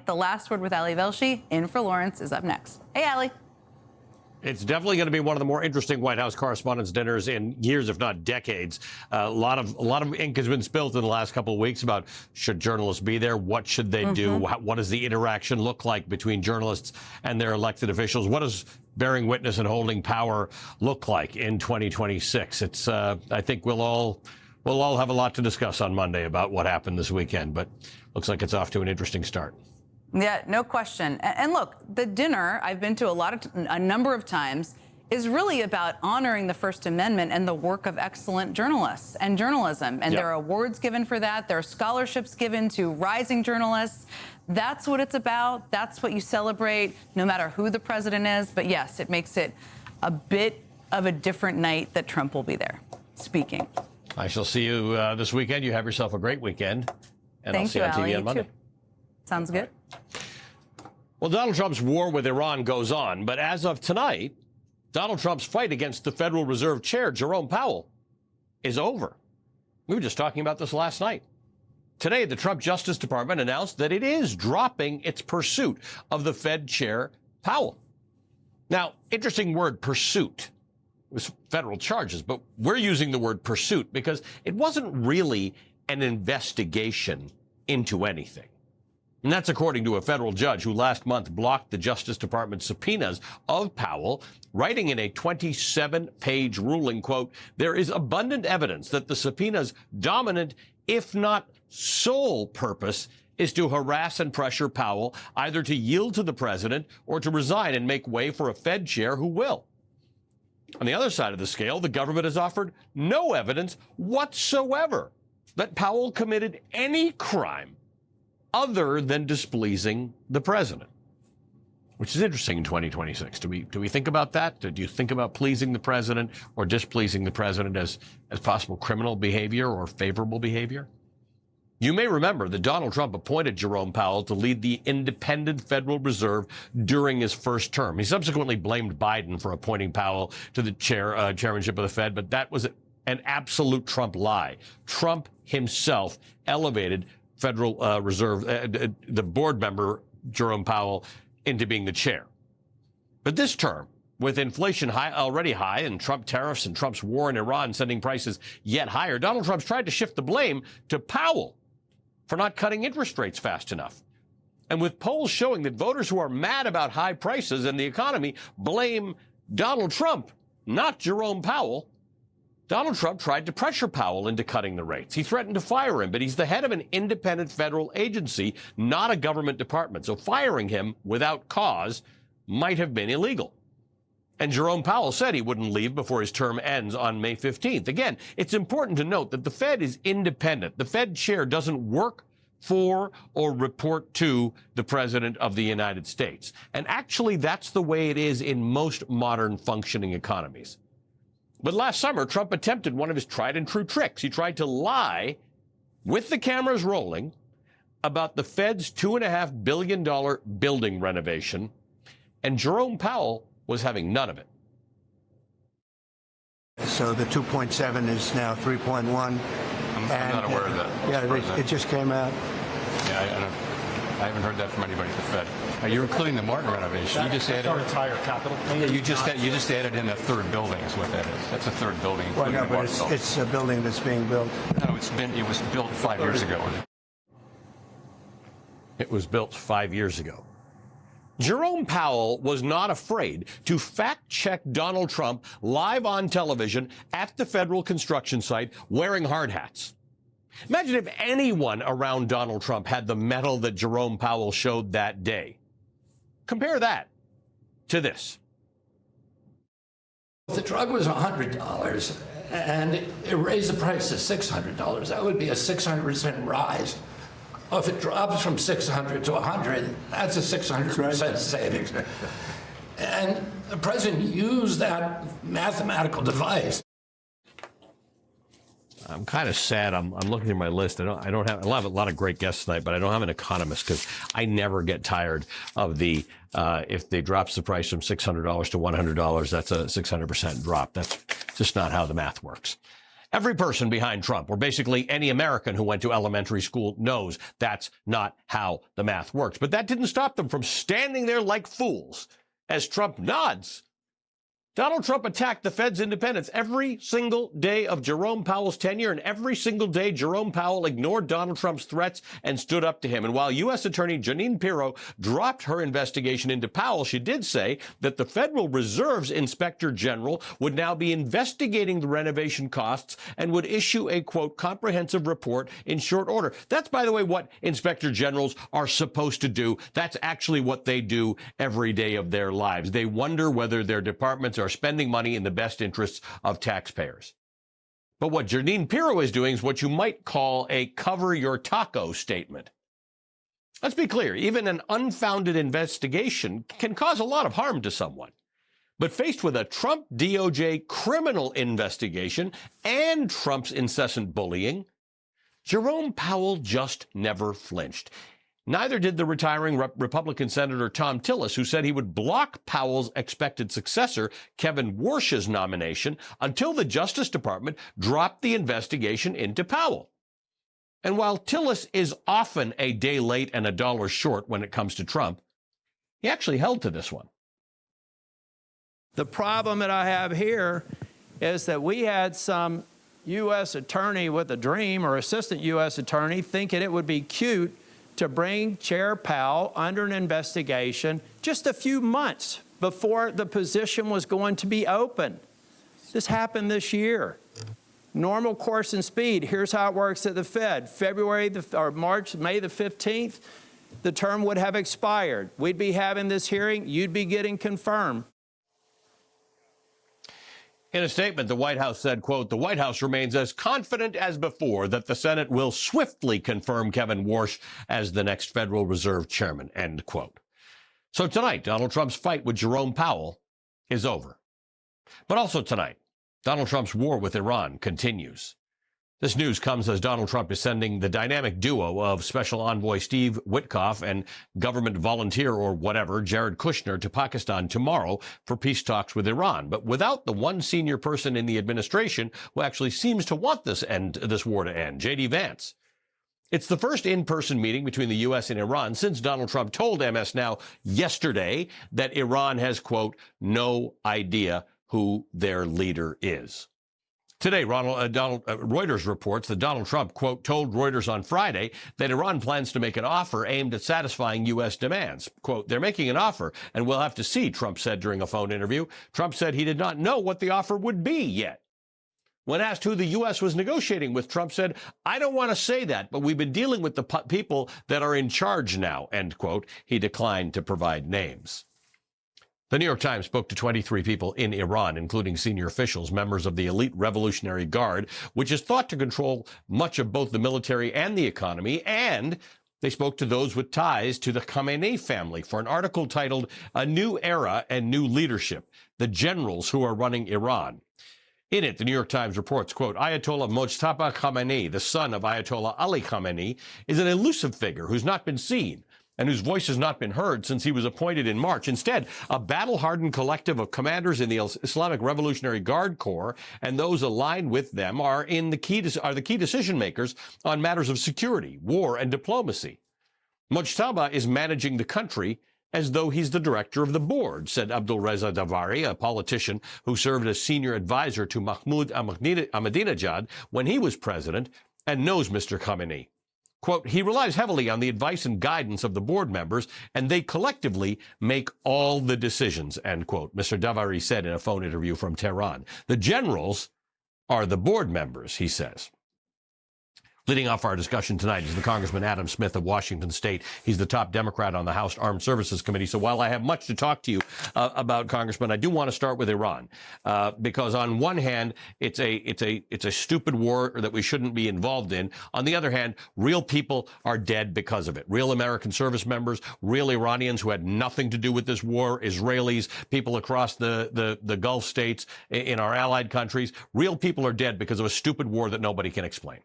The Last Word with Ali Velshi in for Lawrence is up next. Hey, Ali. It's definitely going to be one of the more interesting White House Correspondents' dinners in years, if not decades. A lot of ink has been spilled in the last couple of weeks about should journalists be there? What should they do? What does the interaction look like between journalists and their elected officials? What does bearing witness and holding power look like in 2026? It's I think we'll all have a lot to discuss on Monday about what happened this weekend, but looks like it's off to an interesting start. Yeah, no question. And look, the dinner I've been to a number of times is really about honoring the First Amendment and the work of excellent journalists and journalism. And there are awards given for that. There are scholarships given to rising journalists. That's what it's about. That's what you celebrate, no matter who the president is. But yes, it makes it a bit of a different night that Trump will be there speaking. I shall see you this weekend. You have yourself a great weekend. And Thank I'll see you, you on TV Ali. on Monday. Too. Sounds good. Well, Donald Trump's war with Iran goes on, but as of tonight, Donald Trump's fight against the Federal Reserve Chair, Jerome Powell, is over. We were just talking about this last night. Today, the Trump Justice Department announced that it is dropping its pursuit of the Fed Chair, Powell. Now, interesting word, pursuit. It was federal charges, but we're using the word pursuit because it wasn't really an investigation into anything. And that's according to a federal judge who last month blocked the Justice Department's subpoenas of Powell, writing in a 27-page ruling, quote, "There is abundant evidence that the subpoena's dominant, if not sole purpose is to harass and pressure Powell either to yield to the president or to resign and make way for a Fed chair who will." On the other side of the scale, the government has offered no evidence whatsoever that Powell committed any crime other than displeasing the president, which is interesting in 2026. Do we think about that? Do you think about pleasing the president or displeasing the president as possible criminal behavior or favorable behavior? You may remember that Donald Trump appointed Jerome Powell to lead the independent Federal Reserve during his first term. He subsequently blamed Biden for appointing Powell to the chairmanship of the Fed, but that was an absolute Trump lie. Trump himself elevated Federal Reserve, the board member, Jerome Powell, into being the chair. But this term, with inflation already high and Trump tariffs and Trump's war in Iran sending prices yet higher, Donald Trump's tried to shift the blame to Powell for not cutting interest rates fast enough. And with polls showing that voters who are mad about high prices and the economy blame Donald Trump, not Jerome Powell, Donald Trump tried to pressure Powell into cutting the rates. He threatened to fire him, but he's the head of an independent federal agency, not a government department. So firing him without cause might have been illegal. And Jerome Powell said he wouldn't leave before his term ends on May 15th. Again, it's important to note that the Fed is independent. The Fed chair doesn't work for or report to the President of the United States. And actually, that's the way it is in most modern functioning economies. But last summer, Trump attempted one of his tried and true tricks. He tried to lie, with the cameras rolling, about the Fed's $2.5 billion building renovation, and Jerome Powell was having none of it. So the 2.7 is now 3.1. I'm not aware of that. Yeah, it just came out. Yeah, I haven't heard that from anybody at the Fed. You're including the Martin renovation. You just added our entire capital. Yeah, you just added in a third building is what that is. That's a third building. Well, no, but it's a building that's being built. No, it was built 5 years ago. It was built 5 years ago. Jerome Powell was not afraid to fact-check Donald Trump live on television at the federal construction site wearing hard hats. Imagine if anyone around Donald Trump had the mettle that Jerome Powell showed that day. Compare that to this. If the drug was $100 and it raised the price to $600, that would be a 600% rise. Well, if it drops from 600 to 100, that's a 600% savings. And the president used that mathematical device. I'm kind of sad. I'm looking through my list. I have a lot of great guests tonight, but I don't have an economist because I never get tired of the if they drops the price from $600 to $100, that's a 600% drop. That's just not how the math works. Every person behind Trump, or basically any American who went to elementary school, knows that's not how the math works. But that didn't stop them from standing there like fools as Trump nods. Donald Trump attacked the Fed's independence every single day of Jerome Powell's tenure, and every single day Jerome Powell ignored Donald Trump's threats and stood up to him. And while U.S. Attorney Jeanine Pirro dropped her investigation into Powell, she did say that the Federal Reserve's Inspector General would now be investigating the renovation costs and would issue a, quote, comprehensive report in short order. That's, by the way, what Inspector Generals are supposed to do. That's actually what they do every day of their lives. They wonder whether their departments are spending money in the best interests of taxpayers. But what Jeanine Pirro is doing is what you might call a cover your taco statement. Let's be clear, even an unfounded investigation can cause a lot of harm to someone. But faced with a Trump DOJ criminal investigation and Trump's incessant bullying, Jerome Powell just never flinched. Neither did the retiring Republican Senator Thom Tillis, who said he would block Powell's expected successor, Kevin Warsh's nomination, until the Justice Department dropped the investigation into Powell. And while Tillis is often a day late and a dollar short when it comes to Trump, he actually held to this one. The problem that I have here is that we had some U.S. attorney with a dream, or assistant U.S. attorney, thinking it would be cute to bring Chair Powell under an investigation just a few months before the position was going to be open. This happened this year. Normal course and speed. Here's how it works at the Fed. May the 15th, the term would have expired. We'd be having this hearing. You'd be getting confirmed. In a statement, the White House said, quote, the White House remains as confident as before that the Senate will swiftly confirm Kevin Warsh as the next Federal Reserve chairman, end quote. So tonight, Donald Trump's fight with Jerome Powell is over. But also tonight, Donald Trump's war with Iran continues. This news comes as Donald Trump is sending the dynamic duo of Special Envoy Steve Witkoff and government volunteer or whatever, Jared Kushner, to Pakistan tomorrow for peace talks with Iran, but without the one senior person in the administration who actually seems to want this war to end, J.D. Vance. It's the first in-person meeting between the U.S. and Iran since Donald Trump told MS Now yesterday that Iran has, quote, no idea who their leader is. Today, Reuters reports that Donald Trump, quote, told Reuters on Friday that Iran plans to make an offer aimed at satisfying U.S. demands. Quote, they're making an offer, and we'll have to see, Trump said during a phone interview. Trump said he did not know what the offer would be yet. When asked who the U.S. was negotiating with, Trump said, I don't want to say that, but we've been dealing with the people that are in charge now, end quote. He declined to provide names. The New York Times spoke to 23 people in Iran, including senior officials, members of the elite Revolutionary Guard, which is thought to control much of both the military and the economy, and they spoke to those with ties to the Khamenei family for an article titled A New Era and New Leadership, the Generals Who Are Running Iran. In it, the New York Times reports, quote, Ayatollah Mojtaba Khamenei, the son of Ayatollah Ali Khamenei, is an elusive figure who's not been seen and whose voice has not been heard since he was appointed in March. Instead, a battle-hardened collective of commanders in the Islamic Revolutionary Guard Corps and those aligned with them are the key decision makers on matters of security, war, and diplomacy. Mojtaba is managing the country as though he's the director of the board, said Abdulreza Davari, a politician who served as senior advisor to Mahmoud Ahmadinejad when he was president and knows Mr. Khamenei. Quote, he relies heavily on the advice and guidance of the board members, and they collectively make all the decisions, end quote, Mr. Davari said in a phone interview from Tehran. The generals are the board members, he says. Leading off our discussion tonight is the Congressman Adam Smith of Washington State. He's the top Democrat on the House Armed Services Committee. So while I have much to talk to you about, Congressman, I do want to start with Iran because on one hand, it's a stupid war that we shouldn't be involved in. On the other hand, real people are dead because of it. Real American service members, real Iranians who had nothing to do with this war, Israelis, people across the Gulf states, in our allied countries. Real people are dead because of a stupid war that nobody can explain.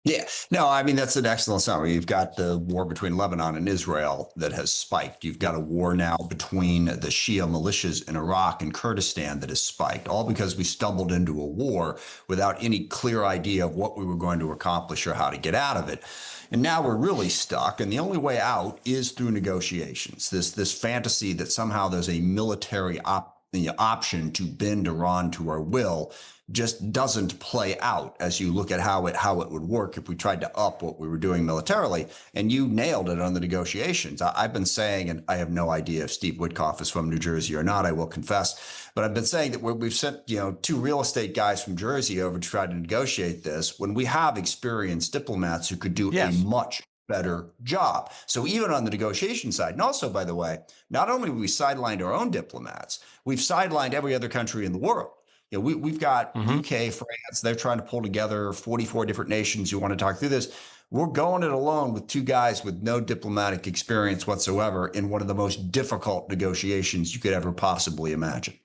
Yeah, no, I mean, that's an excellent summary. You've got the war between Lebanon and Israel that has spiked. You've got a war now between the Shia militias in Iraq and Kurdistan that has spiked, all because we stumbled into a war without any clear idea of what we were going to accomplish or how to get out of it. And now we're really stuck, and the only way out is through negotiations. This fantasy that somehow there's a military option to bend Iran to our will just doesn't play out as you look at how it would work if we tried to up what we were doing militarily. And you nailed it on the negotiations. I've been saying, and I have no idea if Steve Witkoff is from New Jersey or not, I will confess, but I've been saying that we've sent, two real estate guys from Jersey over to try to negotiate this when we have experienced diplomats who could do a much better job. So even on the negotiation side, and also, by the way, not only have we sidelined our own diplomats, we've sidelined every other country in the world. We've got UK, France, they're trying to pull together 44 different nations who want to talk through this. We're going it alone with two guys with no diplomatic experience whatsoever in one of the most difficult negotiations you could ever possibly imagine.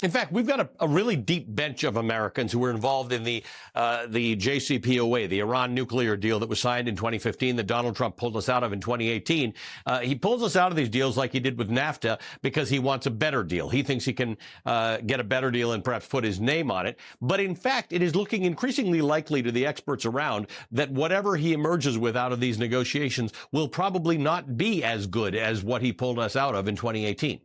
In fact, we've got a really deep bench of Americans who were involved in the JCPOA, the Iran nuclear deal that was signed in 2015 that Donald Trump pulled us out of in 2018. He pulls us out of these deals like he did with NAFTA because he wants a better deal. He thinks he can get a better deal and perhaps put his name on it. But in fact, it is looking increasingly likely to the experts around that whatever he emerges with out of these negotiations will probably not be as good as what he pulled us out of in 2018.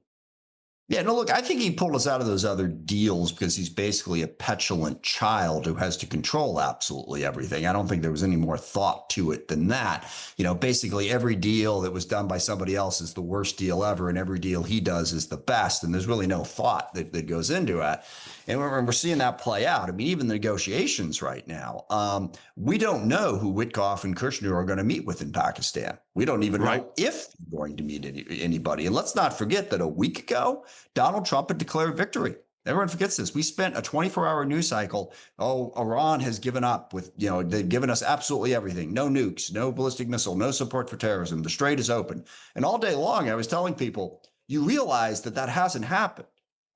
Yeah, no, look, I think he pulled us out of those other deals because he's basically a petulant child who has to control absolutely everything. I don't think there was any more thought to it than that. Basically every deal that was done by somebody else is the worst deal ever, and every deal he does is the best. And there's really no thought that goes into it. And we're seeing that play out. I mean, even the negotiations right now, we don't know who Witkoff and Kushner are going to meet with in Pakistan. We don't even know if they're going to meet anybody. And let's not forget that a week ago, Donald Trump had declared victory. Everyone forgets this. We spent a 24-hour news cycle. Oh, Iran has given up with, they've given us absolutely everything. No nukes, no ballistic missile, no support for terrorism. The strait is open. And all day long, I was telling people, you realize that hasn't happened.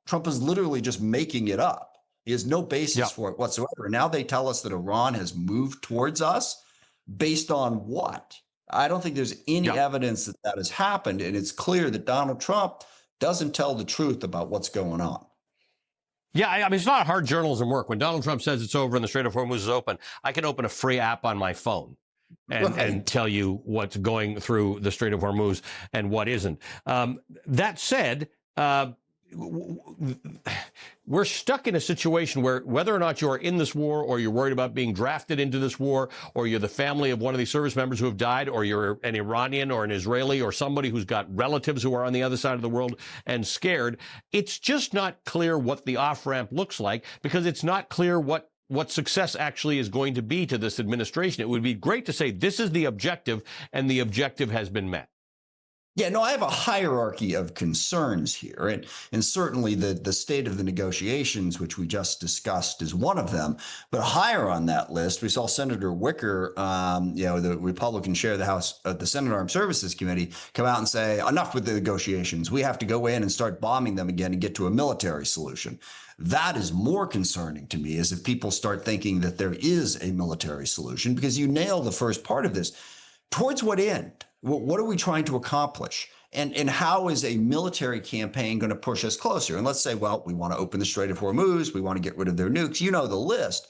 Trump is literally just making it up. He has no basis for it whatsoever. And now they tell us that Iran has moved towards us based on what? I don't think there's any evidence that has happened. And it's clear that Donald Trump doesn't tell the truth about what's going on. Yeah, I mean, it's not hard journalism work. When Donald Trump says it's over and the Strait of Hormuz is open, I can open a free app on my phone and tell you what's going through the Strait of Hormuz and what isn't. That said, we're stuck in a situation where whether or not you're in this war or you're worried about being drafted into this war or you're the family of one of these service members who have died or you're an Iranian or an Israeli or somebody who's got relatives who are on the other side of the world and scared, it's just not clear what the off-ramp looks like because it's not clear what success actually is going to be to this administration. It would be great to say this is the objective and the objective has been met. Yeah, no, I have a hierarchy of concerns here. And certainly the state of the negotiations, which we just discussed, is one of them. But higher on that list, we saw Senator Wicker, the Republican chair of the House, the Senate Armed Services Committee, come out and say, enough with the negotiations. We have to go in and start bombing them again and get to a military solution. That is more concerning to me, is if people start thinking that there is a military solution, because you nail the first part of this. Towards what end? What are we trying to accomplish? And how is a military campaign going to push us closer? And let's say, well, we want to open the Strait of Hormuz. We want to get rid of their nukes. You know the list.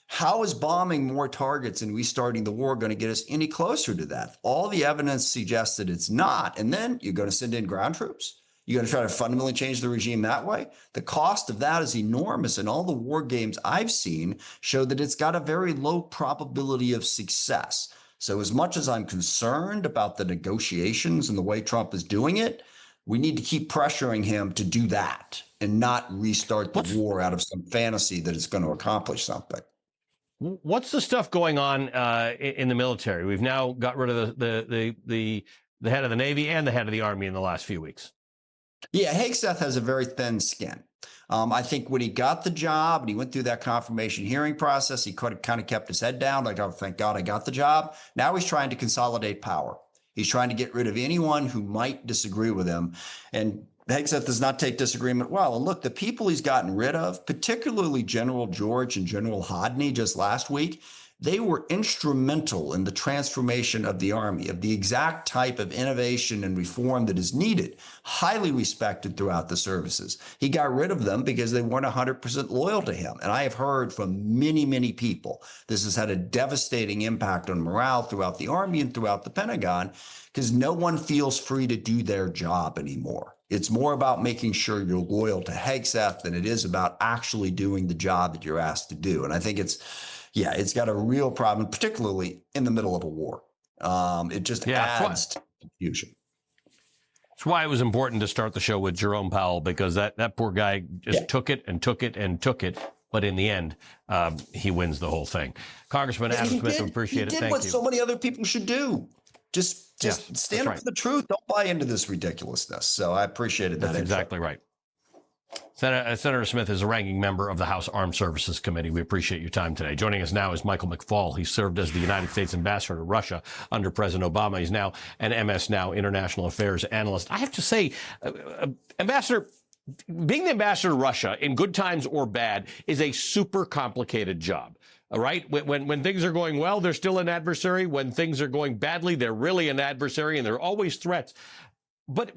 How is bombing more targets and restarting the war going to get us any closer to that? All the evidence suggests that it's not. And then you're going to send in ground troops. You're going to try to fundamentally change the regime that way. The cost of that is enormous. And all the war games I've seen show that it's got a very low probability of success. So as much as I'm concerned about the negotiations and the way Trump is doing it, we need to keep pressuring him to do that and not restart the war out of some fantasy that it's going to accomplish something. What's the stuff going on in the military? We've now got rid of the head of the Navy and the head of the Army in the last few weeks. Yeah, Hegseth has a very thin skin. I think when he got the job and he went through that confirmation hearing process, he kind of kept his head down, like, oh, thank God I got the job. Now he's trying to consolidate power. He's trying to get rid of anyone who might disagree with him. And Hegseth does not take disagreement well. And look, the people he's gotten rid of, particularly General George and General Hodney just last week, They were instrumental in the transformation of the Army, of the exact type of innovation and reform that is needed, highly respected throughout the services. He got rid of them because they weren't 100% loyal to him. And I have heard from many, many people, this has had a devastating impact on morale throughout the Army and throughout the Pentagon, because no one feels free to do their job anymore. It's more about making sure you're loyal to Hegseth than it is about actually doing the job that you're asked to do. And I think it's got a real problem, particularly in the middle of a war. It just adds to confusion. That's why it was important to start the show with Jerome Powell, because that poor guy just took it and took it and took it. But in the end, he wins the whole thing. Congressman Adam Smith, we appreciate it. Thank you. He did what so many other people should do. Just stand up for the truth. Don't buy into this ridiculousness. So I appreciated that. That's exactly right. Senator Smith is a ranking member of the House Armed Services Committee. We appreciate your time today. Joining us now is Michael McFaul. He served as the United States ambassador to Russia under President Obama. He's now an MS Now international affairs analyst. I have to say, Ambassador, being the ambassador to Russia in good times or bad is a super complicated job. All right. When things are going well, they're still an adversary. When things are going badly, they're really an adversary, and they're always threats. But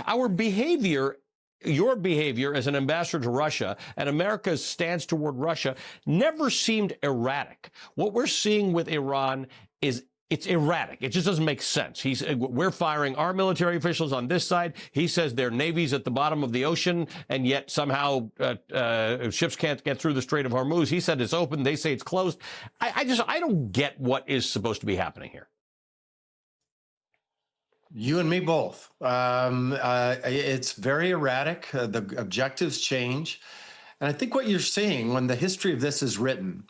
our behavior, your behavior as an ambassador to Russia and America's stance toward Russia never seemed erratic. What we're seeing with Iran is it's erratic. It just doesn't make sense. We're firing our military officials on this side. He says their navy's at the bottom of the ocean, and yet somehow ships can't get through the Strait of Hormuz. He said it's open. They say it's closed. I don't get what is supposed to be happening here. You and me both. It's very erratic. The objectives change. And I think what you're seeing when the history of this is written,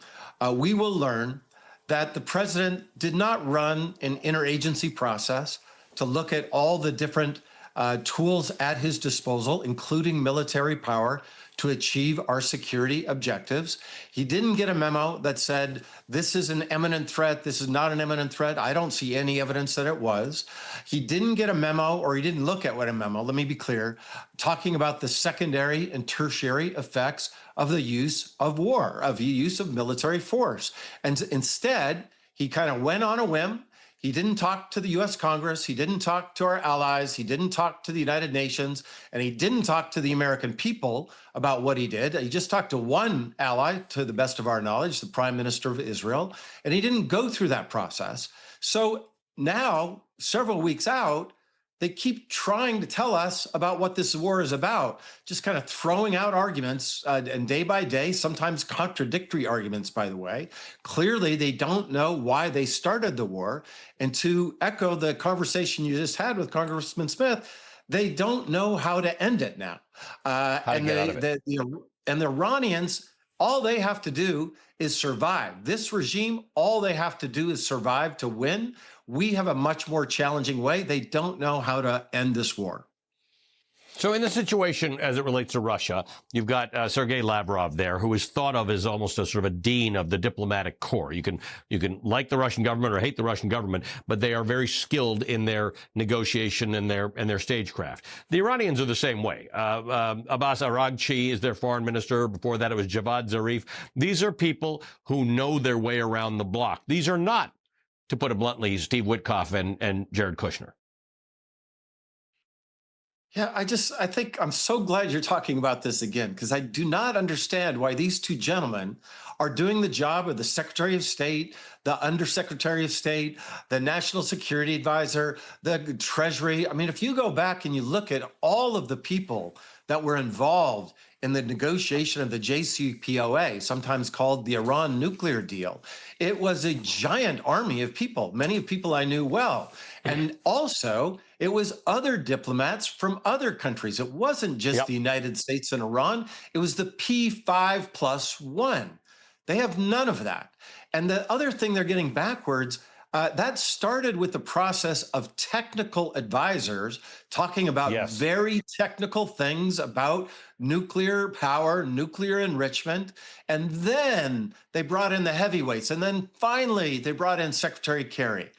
we will learn that the president did not run an interagency process to look at all the different tools at his disposal, including military power, to achieve our security objectives. He didn't get a memo that said, this is an imminent threat, this is not an imminent threat. I don't see any evidence that it was. He didn't get a memo, or he didn't look at what a memo, let me be clear, talking about the secondary and tertiary effects of the use of war, of the use of military force. And instead, he kind of went on a whim. He didn't talk to the US Congress, he didn't talk to our allies, he didn't talk to the United Nations, and he didn't talk to the American people about what he did. He just talked to one ally, to the best of our knowledge, the Prime Minister of Israel, and he didn't go through that process. So now, several weeks out, they keep trying to tell us about what this war is about, just kind of throwing out arguments, and day by day, sometimes contradictory arguments, by the way. Clearly, they don't know why they started the war. And to echo the conversation you just had with Congressman Smith, they don't know how to end it now. And the Iranians, all they have to do is survive. This regime, all they have to do is survive to win. We have a much more challenging way. They don't know how to end this war. So in the situation as it relates to Russia, you've got Sergei Lavrov there, who is thought of as almost a sort of a dean of the diplomatic corps. You can like the Russian government or hate the Russian government, but they are very skilled in their negotiation and their stagecraft. The Iranians are the same way. Abbas Araghchi is their foreign minister. Before that, it was Javad Zarif. These are people who know their way around the block. These are not, to put it bluntly, Steve Witkoff and Jared Kushner. Yeah, I think I'm so glad you're talking about this again, because I do not understand why these two gentlemen are doing the job of the Secretary of State, the Undersecretary of State, the National Security Advisor, the Treasury. I mean, if you go back and you look at all of the people that were involved in the negotiation of the JCPOA, sometimes called the Iran nuclear deal, it was a giant army of people, many of people I knew well. And also, it was other diplomats from other countries. It wasn't just the United States and Iran. It was the P5+1. They have none of that. And the other thing they're getting backwards, that started with the process of technical advisors talking about very technical things about nuclear power, nuclear enrichment. And then they brought in the heavyweights. And then finally, they brought in Secretary Kerry.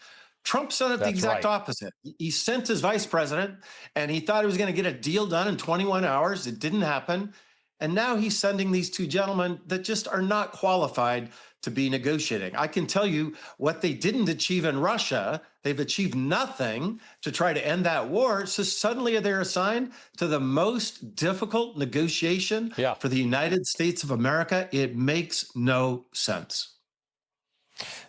Trump said the exact opposite. He sent his vice president, and he thought he was going to get a deal done in 21 hours. It didn't happen. And now he's sending these two gentlemen that just are not qualified to be negotiating. I can tell you what they didn't achieve in Russia. They've achieved nothing to try to end that war. So suddenly they're assigned to the most difficult negotiation for the United States of America. It makes no sense.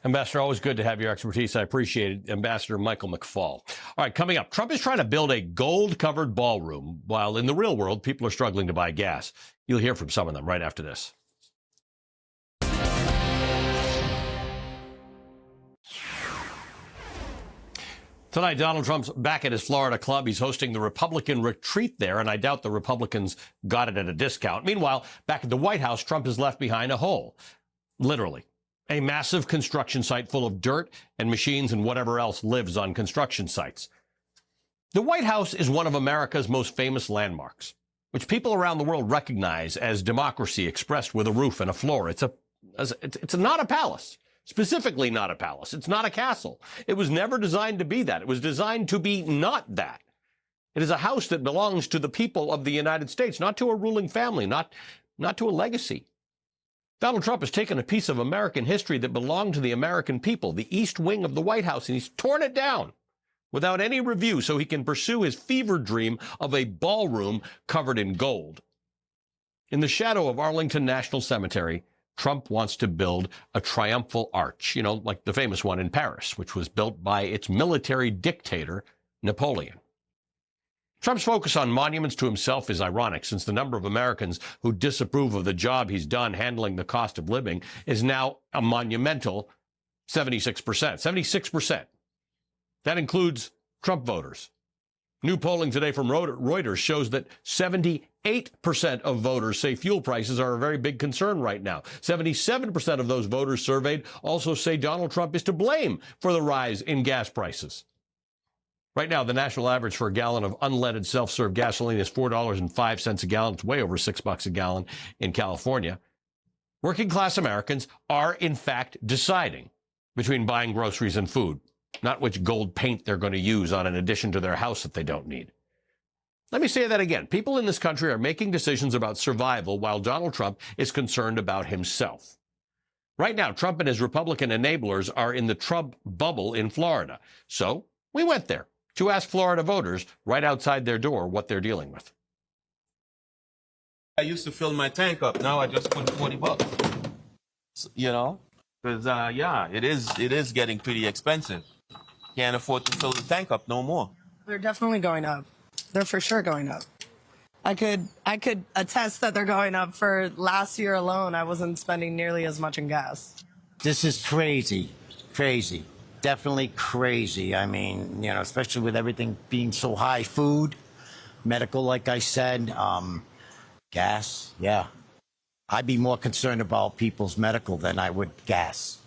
Ambassador, always good to have your expertise. I appreciate it. Ambassador Michael McFaul. All right, coming up, Trump is trying to build a gold-covered ballroom, while in the real world, people are struggling to buy gas. You'll hear from some of them right after this. Tonight, Donald Trump's back at his Florida club. He's hosting the Republican retreat there, and I doubt the Republicans got it at a discount. Meanwhile, back at the White House, Trump has left behind a hole, literally. A massive construction site full of dirt and machines and whatever else lives on construction sites. The White House is one of America's most famous landmarks, which people around the world recognize as democracy expressed with a roof and a floor. It's not a palace, specifically not a palace. It's not a castle. It was never designed to be that. It was designed to be not that. It is a house that belongs to the people of the United States, not to a ruling family, not to a legacy. Donald Trump has taken a piece of American history that belonged to the American people, the East Wing of the White House, and he's torn it down without any review so he can pursue his fever dream of a ballroom covered in gold. In the shadow of Arlington National Cemetery, Trump wants to build a triumphal arch, like the famous one in Paris, which was built by its military dictator, Napoleon. Trump's focus on monuments to himself is ironic, since the number of Americans who disapprove of the job he's done handling the cost of living is now a monumental 76%. 76%. That includes Trump voters. New polling today from Reuters shows that 78% of voters say fuel prices are a very big concern right now. 77% of those voters surveyed also say Donald Trump is to blame for the rise in gas prices. Right now, the national average for a gallon of unleaded self-serve gasoline is $4.05 a gallon. It's way over $6 a gallon in California. Working class Americans are, in fact, deciding between buying groceries and food, not which gold paint they're going to use on an addition to their house that they don't need. Let me say that again. People in this country are making decisions about survival while Donald Trump is concerned about himself. Right now, Trump and his Republican enablers are in the Trump bubble in Florida. So we went there to ask Florida voters right outside their door what they're dealing with. I used to fill my tank up. Now I just put $40. Because it is getting pretty expensive. Can't afford to fill the tank up no more. They're definitely going up. They're for sure going up. I could attest that they're going up. For last year alone, I wasn't spending nearly as much in gas. This is crazy. Definitely crazy. I mean, especially with everything being so high, food, medical, like I said, gas. Yeah. I'd be more concerned about people's medical than I would gas.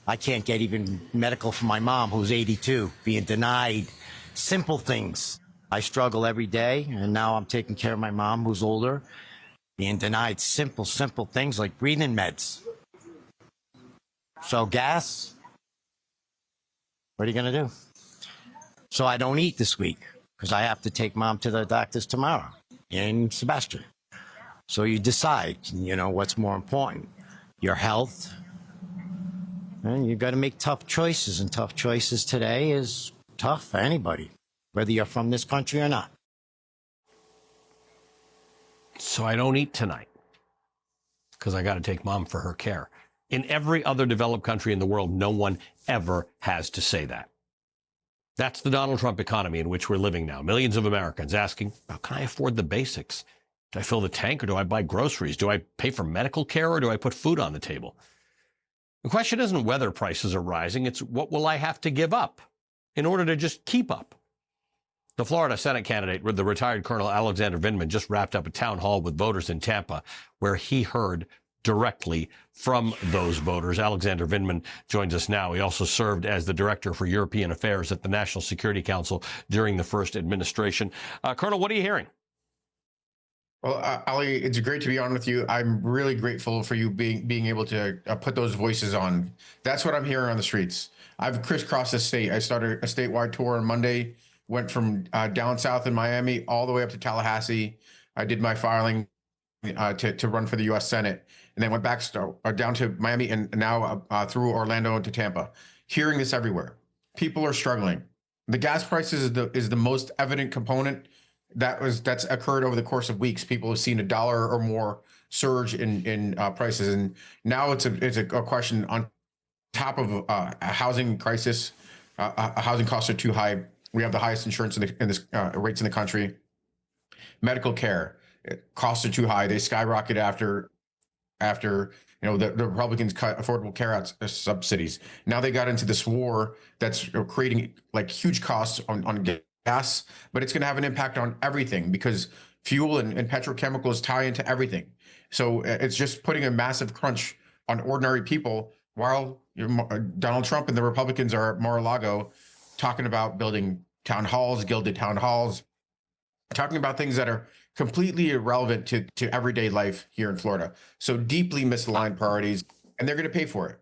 I can't get even medical for my mom, who's 82, being denied simple things. I struggle every day, and now I'm taking care of my mom, who's older, being denied simple things like breathing meds. So gas, what are you going to do? So I don't eat this week because I have to take mom to the doctor's tomorrow in Sebastian. So you decide, what's more important, your health. And you've got to make tough choices, and tough choices today is tough for anybody, whether you're from this country or not. So I don't eat tonight because I got to take mom for her care. In every other developed country in the world, no one ever has to say that. That's the Donald Trump economy in which we're living now. Millions of Americans asking, can I afford the basics? Do I fill the tank or do I buy groceries? Do I pay for medical care or do I put food on the table? The question isn't whether prices are rising. It's what will I have to give up in order to just keep up? The Florida Senate candidate, the retired Colonel Alexander Vindman, just wrapped up a town hall with voters in Tampa where he heard directly from those voters. Alexander Vindman joins us now. He also served as the Director for European Affairs at the National Security Council during the first administration. Colonel, what are you hearing? Well, Ali, it's great to be on with you. I'm really grateful for you being able to put those voices on. That's what I'm hearing on the streets. I've crisscrossed the state. I started a statewide tour on Monday, went from down south in Miami all the way up to Tallahassee. I did my filing to run for the U.S. Senate, and then went back down to Miami, and now through Orlando into Tampa. Hearing this everywhere, people are struggling. The gas prices is the most evident component that's occurred over the course of weeks. People have seen $1 or more surge in prices, and now it's a question on top of a housing crisis. Housing costs are too high. We have the highest insurance in this rates in the country. Medical care costs are too high. They skyrocket after the Republicans cut Affordable Care Act subsidies. Now they got into this war that's creating like huge costs on gas, but it's going to have an impact on everything because fuel and petrochemicals tie into everything. So it's just putting a massive crunch on ordinary people while Donald Trump and the Republicans are at Mar-a-Lago talking about building town halls, gilded town halls, talking about things that are completely irrelevant to everyday life here in Florida. So deeply misaligned priorities, and they're going to pay for it.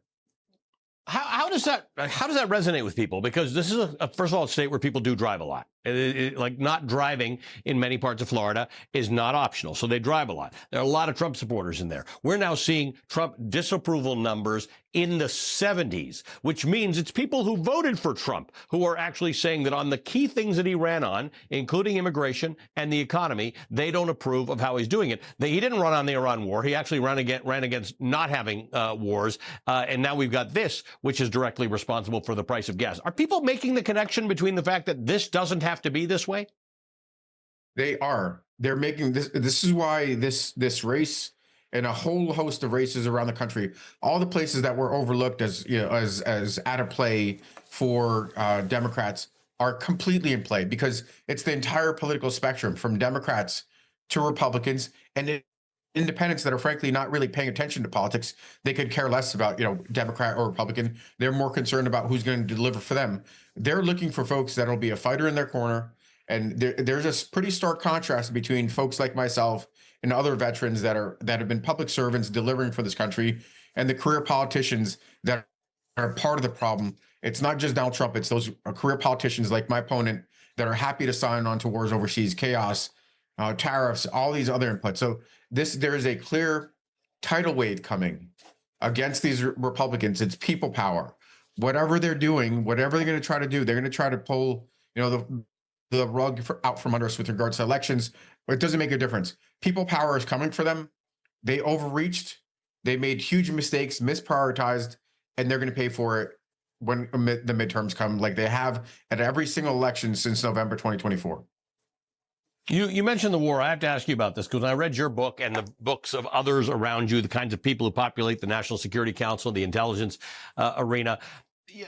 How does that resonate with people? Because this is first of all, a state where people do drive a lot. Like not driving in many parts of Florida is not optional, so they drive a lot. There are a lot of Trump supporters in there. We're now seeing Trump disapproval numbers in the 70s, which means it's people who voted for Trump who are actually saying that on the key things that he ran on, including immigration and the economy, they don't approve of how he's doing it. He didn't run on the Iran war. He actually ran against not having wars. And now we've got this, which is directly responsible for the price of gas. Are people making the connection between the fact that this doesn't have to be this way? They are. They're making this. This is why this race and a whole host of races around the country, all the places that were overlooked as out of play for Democrats are completely in play because it's the entire political spectrum from Democrats to Republicans and independents that are frankly not really paying attention to politics. They could care less about Democrat or Republican. They're more concerned about who's going to deliver for them. They're looking for folks that'll be a fighter in their corner. And there's a pretty stark contrast between folks like myself and other veterans that have been public servants delivering for this country and the career politicians that are part of the problem. It's not just Donald Trump. It's those career politicians like my opponent that are happy to sign on to wars overseas, chaos, tariffs, all these other inputs. So there is a clear tidal wave coming against these Republicans. It's people power. Whatever they're doing, whatever they're going to try to do, they're going to try to pull the rug out from under us with regards to elections. But it doesn't make a difference. People power is coming for them. They overreached. They made huge mistakes, misprioritized, and they're going to pay for it when the midterms come, like they have at every single election since November 2024. You mentioned the war. I have to ask you about this because I read your book and the books of others around you, the kinds of people who populate the National Security Council, the intelligence arena.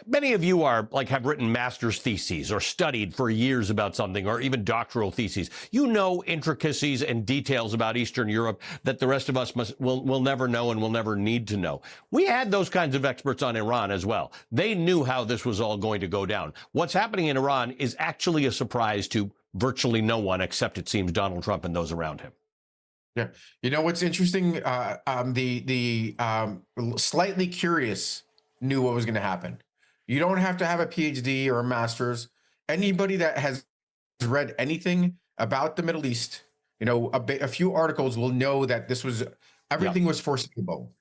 Many of you have written master's theses or studied for years about something or even doctoral theses. You know intricacies and details about Eastern Europe that the rest of us will never know and will never need to know. We had those kinds of experts on Iran as well. They knew how this was all going to go down. What's happening in Iran is actually a surprise to virtually no one except, it seems, Donald Trump and those around him. Yeah. You know what's interesting? The slightly curious knew what was going to happen. You don't have to have a PhD or a master's. Anybody that has read anything about the Middle East, a few articles will know that everything was foreseeable.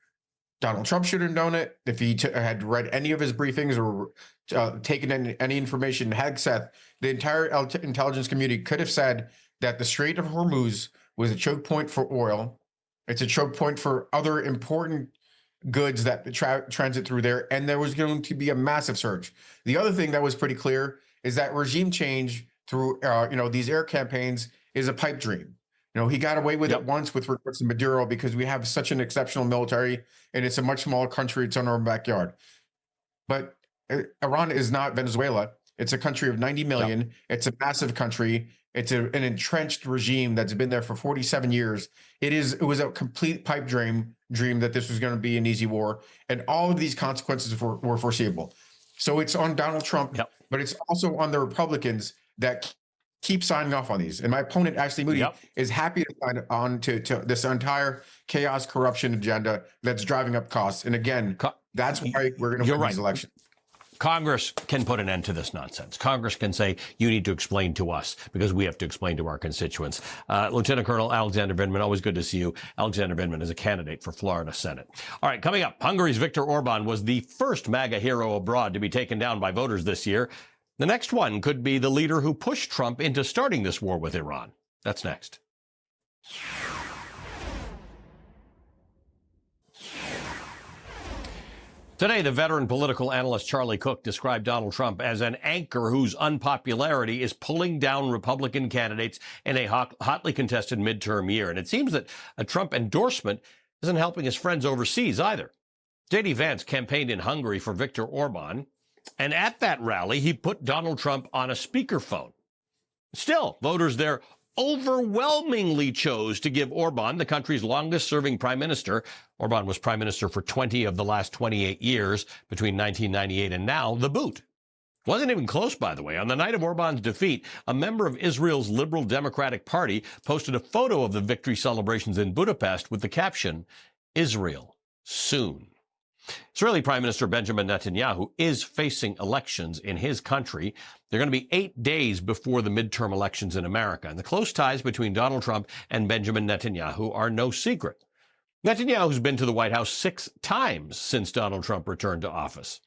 Donald Trump should have known it if he had read any of his briefings or taken any information. Hegseth, the entire intelligence community could have said that the Strait of Hormuz was a choke point for oil. It's a choke point for other important goods that transit through there, and there was going to be a massive surge. The other thing that was pretty clear is that regime change through these air campaigns is a pipe dream. He got away with it once with regards to Maduro because we have such an exceptional military and it's a much smaller country. It's on our backyard. But Iran is not Venezuela. It's a country of 90 million. Yep. It's a massive country. It's an entrenched regime that's been there for 47 years. It was a complete pipe dream that this was going to be an easy war. And all of these consequences were foreseeable. So it's on Donald Trump, but it's also on the Republicans that keep signing off on these. And my opponent, Ashley Moody, is happy to sign on to this entire chaos corruption agenda that's driving up costs. And again, that's why we're going to win these elections. Congress can put an end to this nonsense. Congress can say, you need to explain to us because we have to explain to our constituents. Lieutenant Colonel Alexander Vindman, always good to see you. Alexander Vindman is a candidate for Florida Senate. All right, coming up, Hungary's Viktor Orban was the first MAGA hero abroad to be taken down by voters this year. The next one could be the leader who pushed Trump into starting this war with Iran. That's next. Today, the veteran political analyst Charlie Cook described Donald Trump as an anchor whose unpopularity is pulling down Republican candidates in a hotly contested midterm year. And it seems that a Trump endorsement isn't helping his friends overseas either. J.D. Vance campaigned in Hungary for Viktor Orban, and at that rally, he put Donald Trump on a speakerphone. Still, voters there overwhelmingly chose to give Orban, the country's longest-serving prime minister. Orban was prime minister for 20 of the last 28 years, between 1998 and now, the boot. Wasn't even close, by the way. On the night of Orban's defeat, a member of Israel's Liberal Democratic Party posted a photo of the victory celebrations in Budapest with the caption, "Israel soon." Israeli Prime Minister Benjamin Netanyahu is facing elections in his country. They're going to be 8 days before the midterm elections in America. And the close ties between Donald Trump and Benjamin Netanyahu are no secret. Netanyahu's been to the White House 6 times since Donald Trump returned to office.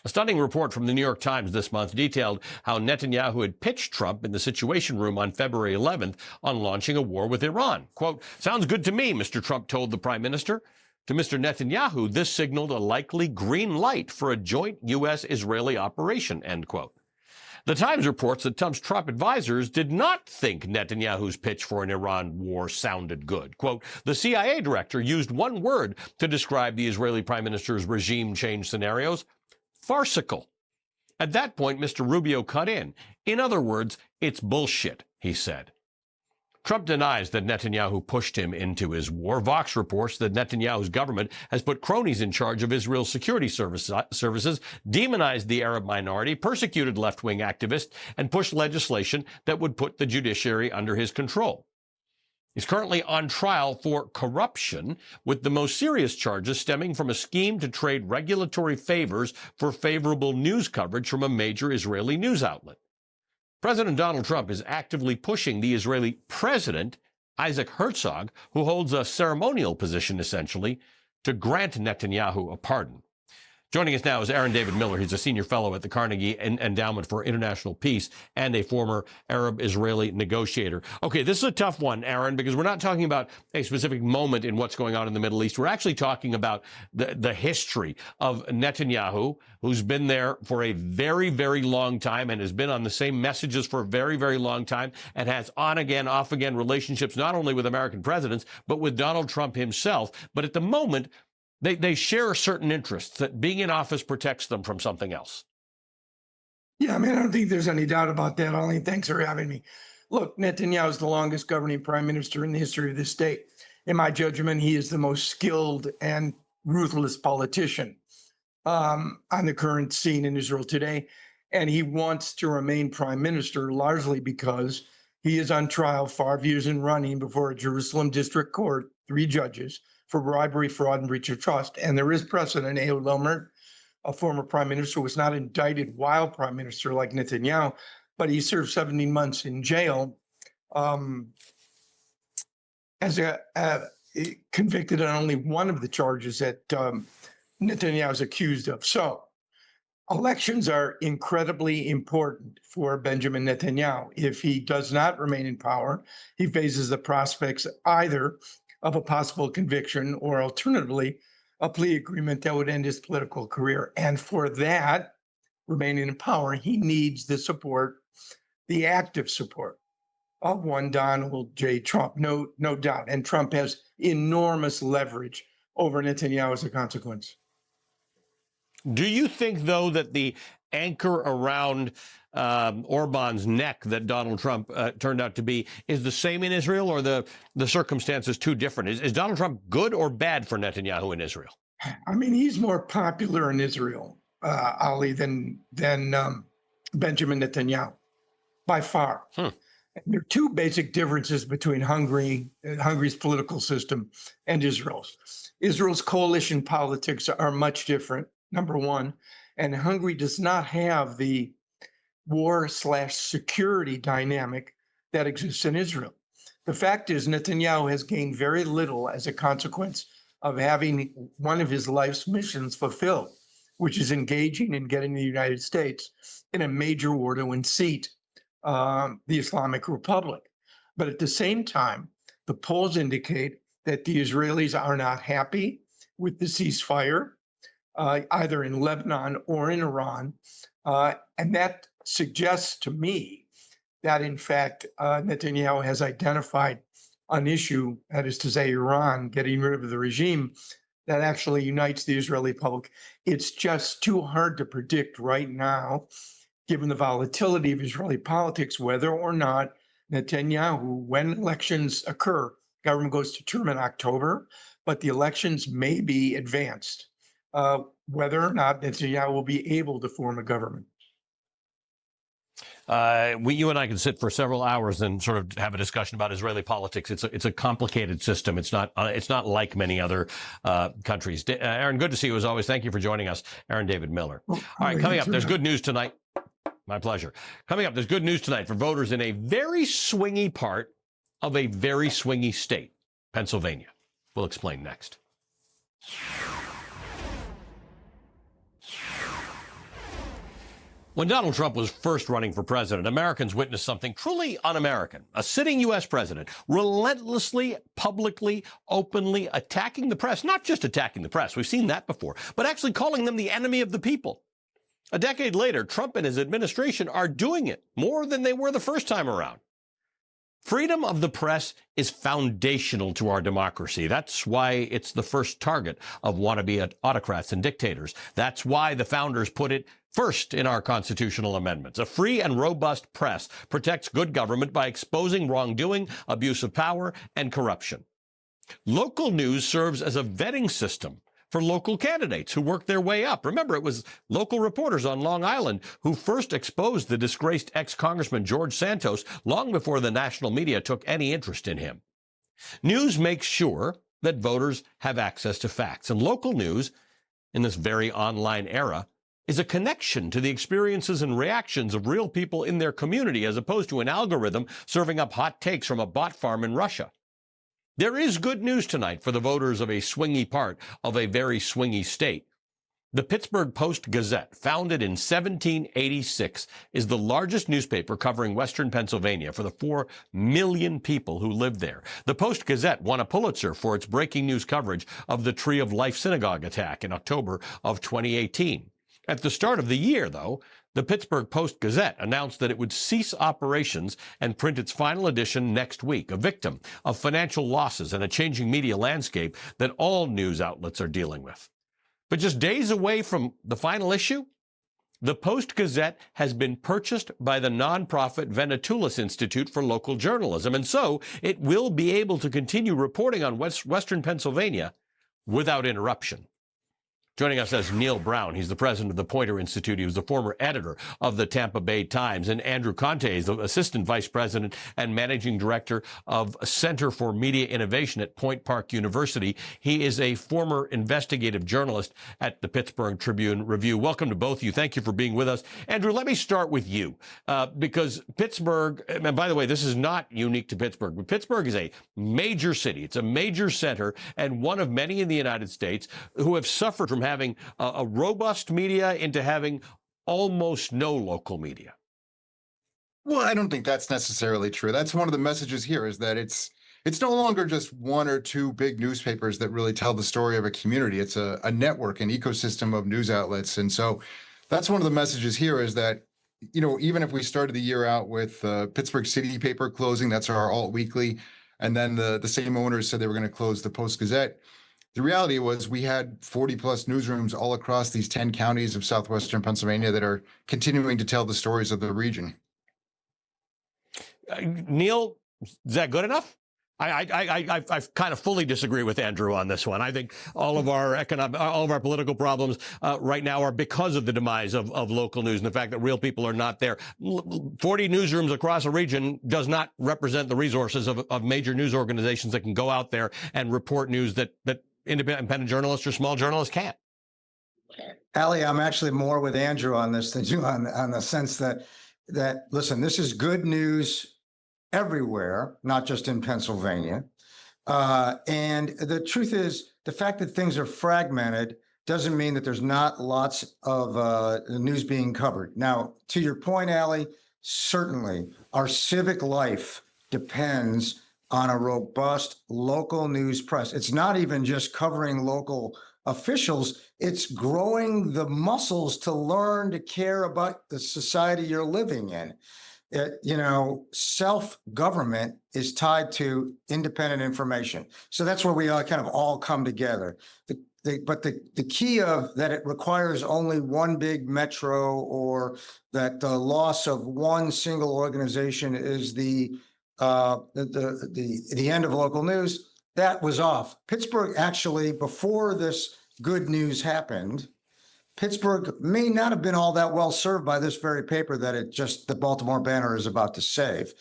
A stunning report from the New York Times this month detailed how Netanyahu had pitched Trump in the Situation Room on February 11th on launching a war with Iran. Quote, "Sounds good to me," Mr. Trump told the prime minister. To Mr. Netanyahu, this signaled a likely green light for a joint U.S.-Israeli operation, end quote. The Times reports that Trump's advisors did not think Netanyahu's pitch for an Iran war sounded good. Quote, "The CIA director used one word to describe the Israeli prime minister's regime change scenarios, farcical." At that point, Mr. Rubio cut in. "In other words, it's bullshit," he said. Trump denies that Netanyahu pushed him into his war. Vox reports that Netanyahu's government has put cronies in charge of Israel's security services, demonized the Arab minority, persecuted left-wing activists, and pushed legislation that would put the judiciary under his control. He's currently on trial for corruption, with the most serious charges stemming from a scheme to trade regulatory favors for favorable news coverage from a major Israeli news outlet. President Donald Trump is actively pushing the Israeli president, Isaac Herzog, who holds a ceremonial position, essentially, to grant Netanyahu a pardon. Joining us now is Aaron David Miller. He's a senior fellow at the Carnegie Endowment for International Peace and a former Arab-Israeli negotiator. Okay, this is a tough one, Aaron, because we're not talking about a specific moment in what's going on in the Middle East. We're actually talking about the history of Netanyahu, who's been there for a very, very long time and has been on the same messages for a very, very long time and has on-again, off-again relationships not only with American presidents, but with Donald Trump himself. But at the moment, they share certain interests that being in office protects them from something else. Yeah, I mean, I don't think there's any doubt about that, Ollie. Thanks for having me. Look, Netanyahu is the longest governing prime minister in the history of this state. In my judgment, he is the most skilled and ruthless politician on the current scene in Israel today. And he wants to remain prime minister largely because he is on trial 5 years in running before a Jerusalem district court, 3 judges, for bribery, fraud, and breach of trust. And there is precedent. Ehud Olmert, a former prime minister, was not indicted while prime minister like Netanyahu, but he served 17 months in jail as convicted on only one of the charges that Netanyahu is accused of. So elections are incredibly important for Benjamin Netanyahu. If he does not remain in power, he faces the prospects either of a possible conviction or alternatively a plea agreement that would end his political career. And for that, remaining in power, he needs the support, the active support of one Donald J. Trump, no doubt. And Trump has enormous leverage over Netanyahu as a consequence. Do you think, though, that the anchor around Orban's neck that Donald Trump turned out to be is the same in Israel, or the circumstances too different? Is Donald Trump good or bad for Netanyahu in Israel? I mean, he's more popular in Israel, Ali, than Benjamin Netanyahu, by far. There are 2 basic differences between Hungary's political system and Israel's. Israel's coalition politics are much different, number one. And Hungary does not have the war/security dynamic that exists in Israel. The fact is, Netanyahu has gained very little as a consequence of having one of his life's missions fulfilled, which is engaging and getting the United States in a major war to unseat the Islamic Republic. But at the same time, the polls indicate that the Israelis are not happy with the ceasefire, either in Lebanon or in Iran. And that suggests to me that, in fact, Netanyahu has identified an issue, that is to say, Iran getting rid of the regime, that actually unites the Israeli public. It's just too hard to predict right now, given the volatility of Israeli politics, whether or not Netanyahu, when elections occur, government goes to term in October, but the elections may be advanced, whether or not Netanyahu will be able to form a government. You and I can sit for several hours and sort of have a discussion about Israeli politics. It's a complicated system. It's not like many other countries. Aaron, good to see you as always. Thank you for joining us, Aaron David Miller. All right, coming up, there's good news tonight. My pleasure. Coming up, there's good news tonight for voters in a very swingy part of a very swingy state, Pennsylvania. We'll explain next. When Donald Trump was first running for president, Americans witnessed something truly un-American. A sitting U.S. president relentlessly, publicly, openly attacking the press. Not just attacking the press, we've seen that before, but actually calling them the enemy of the people. A decade later, Trump and his administration are doing it more than they were the first time around. Freedom of the press is foundational to our democracy. That's why it's the first target of wannabe autocrats and dictators. That's why the founders put it first in our constitutional amendments. A free and robust press protects good government by exposing wrongdoing, abuse of power, and corruption. Local news serves as a vetting system for local candidates who work their way up. Remember, it was local reporters on Long Island who first exposed the disgraced ex-Congressman George Santos long before the national media took any interest in him. News makes sure that voters have access to facts, and local news in this very online era is a connection to the experiences and reactions of real people in their community, as opposed to an algorithm serving up hot takes from a bot farm in Russia. There is good news tonight for the voters of a swingy part of a very swingy state. The Pittsburgh Post-Gazette, founded in 1786, is the largest newspaper covering western Pennsylvania for the 4 million people who live there. The Post-Gazette won a Pulitzer for its breaking news coverage of the Tree of Life synagogue attack in October of 2018. At the start of the year, though, the Pittsburgh Post-Gazette announced that it would cease operations and print its final edition next week, a victim of financial losses and a changing media landscape that all news outlets are dealing with. But just days away from the final issue, the Post-Gazette has been purchased by the nonprofit Venetulis Institute for Local Journalism, and so it will be able to continue reporting on western Pennsylvania without interruption. Joining us is Neil Brown. He's the president of the Poynter Institute. He was the former editor of the Tampa Bay Times. And Andrew Conte is the assistant vice president and managing director of Center for Media Innovation at Point Park University. He is a former investigative journalist at the Pittsburgh Tribune-Review. Welcome to both of you. Thank you for being with us. Andrew, let me start with you, because Pittsburgh, and by the way, this is not unique to Pittsburgh, but Pittsburgh is a major city. It's a major center and one of many in the United States who have suffered from having a robust media into having almost no local media. Well, I don't think that's necessarily true. That's one of the messages here, is that it's no longer just one or two big newspapers that really tell the story of a community. It's a network, an ecosystem of news outlets. And so that's one of the messages here, is that, you know, even if we started the year out with Pittsburgh City paper closing, that's our alt weekly, and then the same owners said they were going to close the Post-Gazette. The reality was we had 40 plus newsrooms all across these 10 counties of southwestern Pennsylvania that are continuing to tell the stories of the region. Neil, is that good enough? I kind of fully disagree with Andrew on this one. I think all of our political problems right now are because of the demise of local news and the fact that real people are not there. 40 newsrooms across a region does not represent the resources of major news organizations that can go out there and report news that independent journalists or small journalists can't. Ali, I'm actually more with Andrew on this than you on the sense that listen, this is good news everywhere, not just in Pennsylvania. And the truth is, the fact that things are fragmented doesn't mean that there's not lots of news being covered. Now, to your point, Ali, certainly our civic life depends on a robust local news press. It's not even just covering local officials, it's growing the muscles to learn to care about the society you're living in. Self-government is tied to independent information. So that's where we all kind of all come together. But the key of that, it requires only one big metro, or that the loss of one single organization is the end of local news. That was off. Pittsburgh, actually, before this good news happened, Pittsburgh may not have been all that well served by this very paper that the Baltimore Banner is about to save.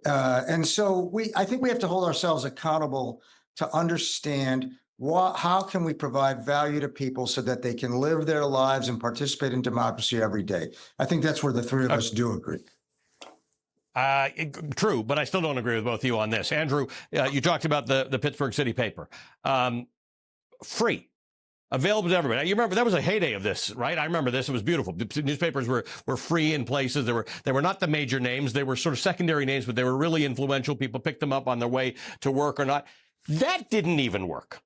And so I think we have to hold ourselves accountable to understand how can we provide value to people so that they can live their lives and participate in democracy every day. I think that's where the three of us do agree. True, but I still don't agree with both of you on this. Andrew, you talked about the Pittsburgh City paper. Free. Available to everybody. Now, you remember that was a heyday of this, right? I remember this. It was beautiful. The newspapers were free in places. They were not the major names. They were sort of secondary names, but they were really influential. People picked them up on their way to work or not. That didn't even work.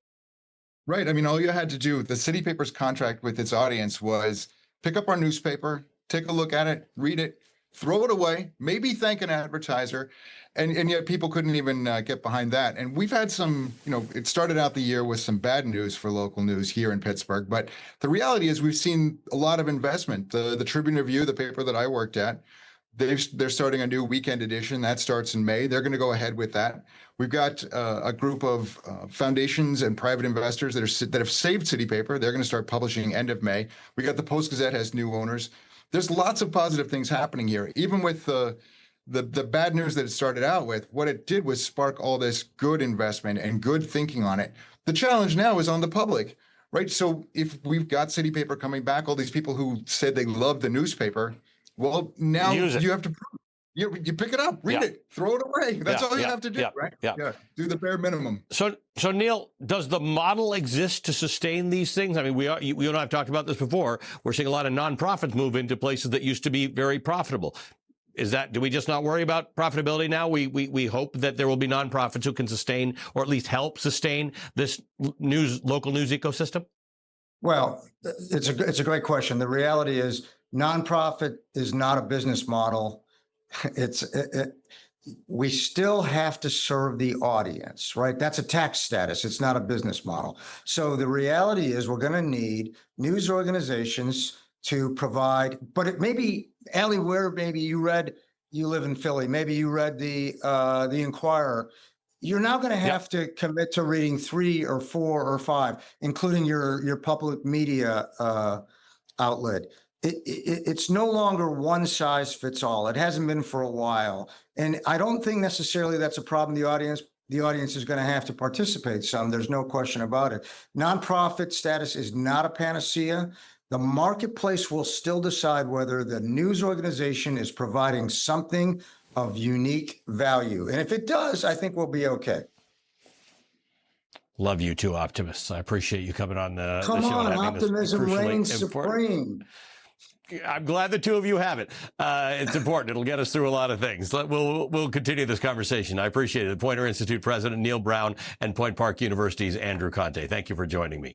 Right. I mean, all you had to do, the city paper's contract with its audience was pick up our newspaper, take a look at it, read it, throw it away, maybe thank an advertiser. And yet people couldn't even get behind that. And we've had some, it started out the year with some bad news for local news here in Pittsburgh. But the reality is we've seen a lot of investment. The Tribune Review, the paper that I worked at, they're starting a new weekend edition. That starts in May. They're going to go ahead with that. We've got a group of foundations and private investors that have saved City Paper. They're going to start publishing end of May. We got the Post-Gazette has new owners. There's lots of positive things happening here. Even with the bad news that it started out with, what it did was spark all this good investment and good thinking on it. The challenge now is on the public, right? So if we've got City Paper coming back, all these people who said they love the newspaper, well, now you have to prove. You pick it up, read it, throw it away. That's all you have to do, right? Yeah. Do the bare minimum. So Neil, does the model exist to sustain these things? I mean, you and I have talked about this before. We're seeing a lot of nonprofits move into places that used to be very profitable. Do we just not worry about profitability now? We hope that there will be nonprofits who can sustain, or at least help sustain, this local news ecosystem? Well, it's a great question. The reality is nonprofit is not a business model. We still have to serve the audience, right? That's a tax status. It's not a business model. So the reality is we're going to need news organizations to provide, but it may be, Ali, where maybe you live in Philly, maybe you read the Inquirer. You're now going to have to commit to reading 3 or 4 or 5, including your public media outlet. It's no longer one size fits all. It hasn't been for a while. And I don't think necessarily that's a problem. The audience is going to have to participate some. There's no question about it. Nonprofit status is not a panacea. The marketplace will still decide whether the news organization is providing something of unique value. And if it does, I think we'll be okay. Love you two optimists. I appreciate you coming on the show. Come on, optimism reigns supreme. I'm glad the two of you have it. It's important. It'll get us through a lot of things. We'll continue this conversation. I appreciate it. The Poynter Institute President Neil Brown and Point Park University's Andrew Conte. Thank you for joining me.